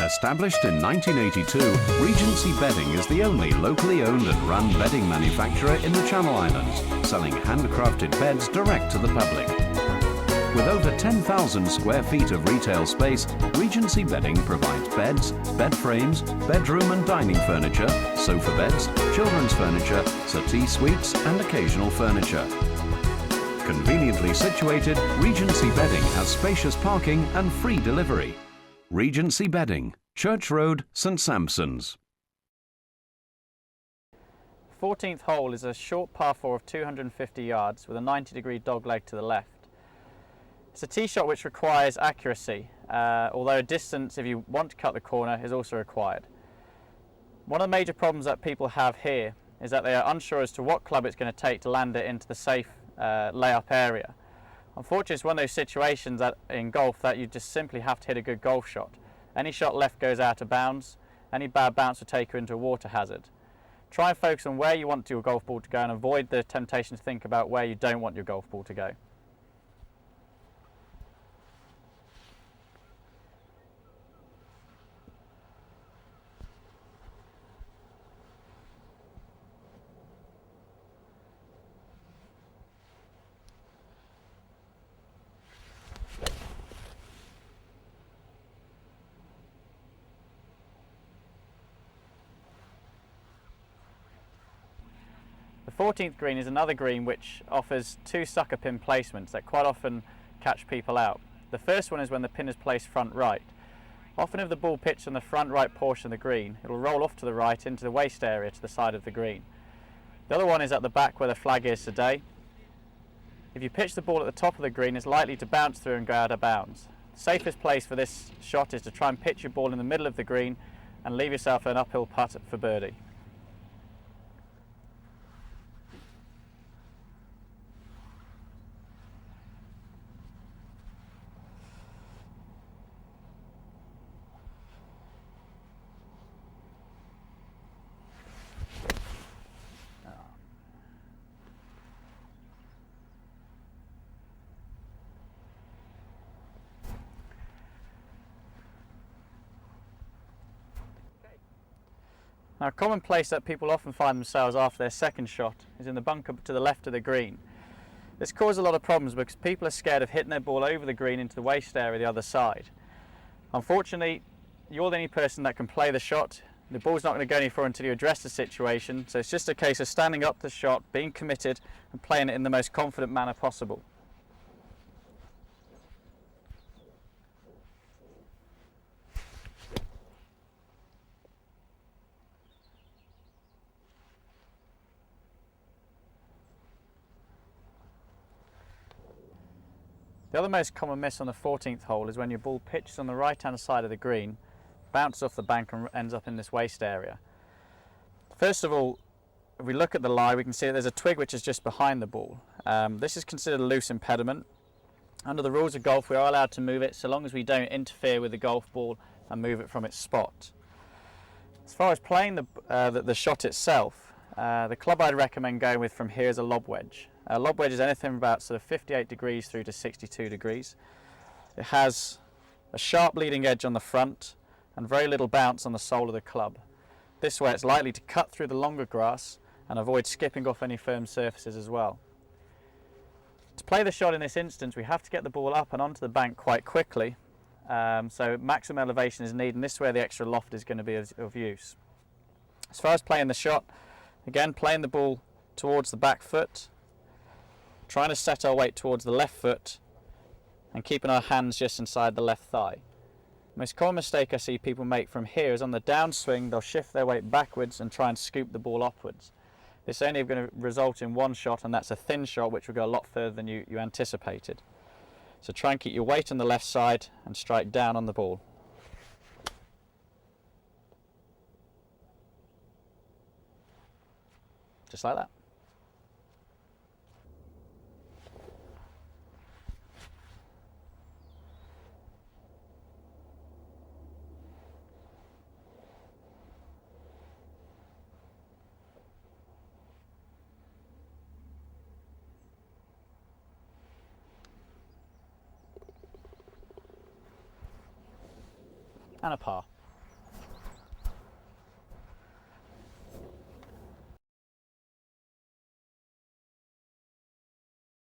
Established in 1982, Regency Bedding is the only locally owned and run bedding manufacturer in the Channel Islands, selling handcrafted beds direct to the public. With over 10,000 square feet of retail space, Regency Bedding provides beds, bed frames, bedroom and dining furniture, sofa beds, children's furniture, settee suites and occasional furniture. Conveniently situated, Regency Bedding has spacious parking and free delivery. Regency Bedding, Church Road, St Sampson's. 14th hole is a short par 4 of 250 yards with a 90-degree dogleg to the left. It's a tee shot which requires accuracy, although distance, if you want to cut the corner, is also required. One of the major problems that people have here is that they are unsure as to what club it's going to take to land it into the safe layup area. Unfortunately, it's one of those situations that in golf that you just simply have to hit a good golf shot. Any shot left goes out of bounds, any bad bounce will take you into a water hazard. Try and focus on where you want your golf ball to go and avoid the temptation to think about where you don't want your golf ball to go. The 14th green is another green which offers two sucker pin placements that quite often catch people out. The first one is when the pin is placed front right. Often if the ball pitched on the front right portion of the green, it will roll off to the right into the waist area to the side of the green. The other one is at the back where the flag is today. If you pitch the ball at the top of the green, it's likely to bounce through and go out of bounds. The safest place for this shot is to try and pitch your ball in the middle of the green and leave yourself an uphill putt for birdie. Now, a common place that people often find themselves after their second shot is in the bunker to the left of the green. This causes a lot of problems because people are scared of hitting their ball over the green into the waist area the other side. Unfortunately, you're the only person that can play the shot. The ball's not going to go any further until you address the situation, so it's just a case of standing up the shot, being committed and playing it in the most confident manner possible. The other most common miss on the 14th hole is when your ball pitches on the right hand side of the green, bounces off the bank and ends up in this waist area. First of all, if we look at the lie, we can see that there's a twig which is just behind the ball. This is considered a loose impediment. Under the rules of golf, we are allowed to move it so long as we don't interfere with the golf ball and move it from its spot. As far as playing the shot itself, the club I'd recommend going with from here is a lob wedge. A lob wedge is anything from about sort of 58 degrees through to 62 degrees. It has a sharp leading edge on the front and very little bounce on the sole of the club. This way it's likely to cut through the longer grass and avoid skipping off any firm surfaces as well. To play the shot in this instance, we have to get the ball up and onto the bank quite quickly, so maximum elevation is needed, and this is where the extra loft is going to be of use. As far as playing the shot, again playing the ball towards the back foot, trying to set our weight towards the left foot and keeping our hands just inside the left thigh. The most common mistake I see people make from here is on the downswing, they'll shift their weight backwards and try and scoop the ball upwards. This is only going to result in one shot, and that's a thin shot which will go a lot further than you anticipated. So try and keep your weight on the left side and strike down on the ball. Just like that. And a par.